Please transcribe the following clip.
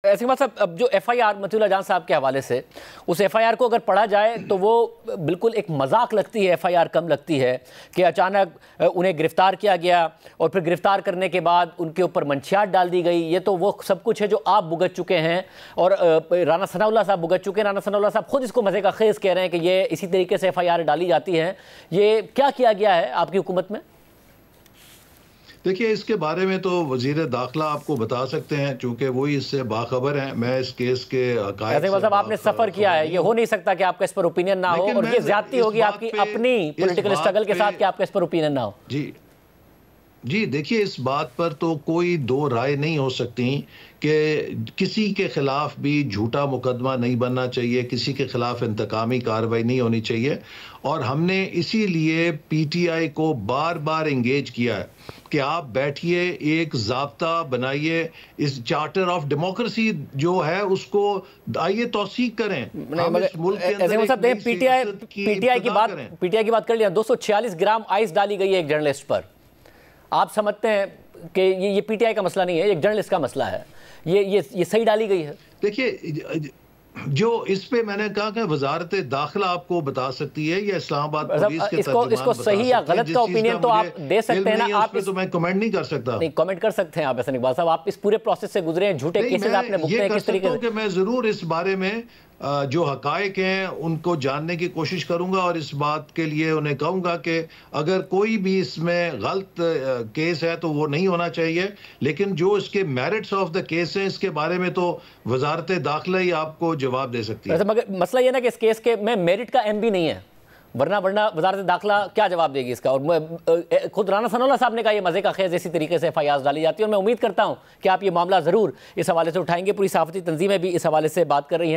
ऐसे के बाद साहब, अब जो FIR मतीउल्लाह जान साहब के हवाले से, उस FIR को अगर पढ़ा जाए तो वो बिल्कुल एक मजाक लगती है। FIR कम लगती है कि अचानक उन्हें गिरफ्तार किया गया और फिर गिरफ्तार करने के बाद उनके ऊपर मंशियात डाल दी गई। ये तो वो सब कुछ है जो आप भुगत चुके हैं और राना सनाउल्लाह साहब भुगत चुके हैं। राना सनाउल्लाह साहब खुद इसको मज़े का खेज़ कह रहे हैं कि ये इसी तरीके से FIR डाली जाती है। ये क्या किया गया है आपकी हुकूमत में? देखिए, इसके बारे में तो वज़ीर दाखिला आपको बता सकते हैं, चूंकि वही इससे बाखबर हैं। मैं इस केस के मतलब आपने सफ़र किया है, ये हो नहीं सकता कि आपका इस पर ओपिनियन ना हो, और ये ज्यादती होगी आपकी अपनी पॉलिटिकल स्ट्रगल के साथ कि आपका इस पर ओपिनियन ना हो। जी देखिए, इस बात पर तो कोई दो राय नहीं हो सकती कि किसी के खिलाफ भी झूठा मुकदमा नहीं बनना चाहिए, किसी के खिलाफ इंतकामी कार्रवाई नहीं होनी चाहिए। और हमने इसीलिए PTI को बार बार इंगेज किया है कि आप बैठिए, एक ज़ाब्ता बनाइए, इस चार्टर ऑफ डेमोक्रेसी जो है उसको आइए तौसीक करें। PTI की बात कर लिया। 246 ग्राम आइस डाली गई है एक जर्नलिस्ट पर। आप समझते हैं कि ये PTI का मसला नहीं है, एक जर्नलिस्ट का मसला है। ये सही डाली गई है? देखिए, जो इस पे मैंने कहा कि वजारत दाखिला आपको बता सकती है या इस्लामाबाद पुलिस के इसको सही या गलत का ओपिनियन तो आप दे सकते हैं ना। आप तो मैं कमेंट नहीं कर सकता। नहीं, कमेंट कर सकते हैं आप ऐसा इकबाल साहब। आप इस पूरे प्रोसेस से गुजरे हैं, झूठे केसेस आपने भुगते हैं, किस तरीके से? मैं जरूर इस बारे में जो हकायक हैं उनको जानने की कोशिश करूंगा और इस बात के लिए उन्हें कहूंगा कि अगर कोई भी इसमें गलत केस है तो वो नहीं होना चाहिए, लेकिन जो इसके मेरिट्स ऑफ द केस हैं इसके बारे में तो वजारत दाखिला ही आपको जवाब दे सकती है। मगर मसला ये ना कि इस केस के में मेरिट का एम भी नहीं है, वरना वजारत दाखिला क्या जवाब देगी इसका? और खुद राना सनाउल्लाह साहब ने कहा ये मजे का खेज इसी तरीके से FIR डाली जाती है। और मैं उम्मीद करता हूं कि आप ये मामला ज़रूर इस हवाले से उठाएंगे। पूरी सहाफ़ती तंजीमें भी इस हवाले से बात कर रही हैं।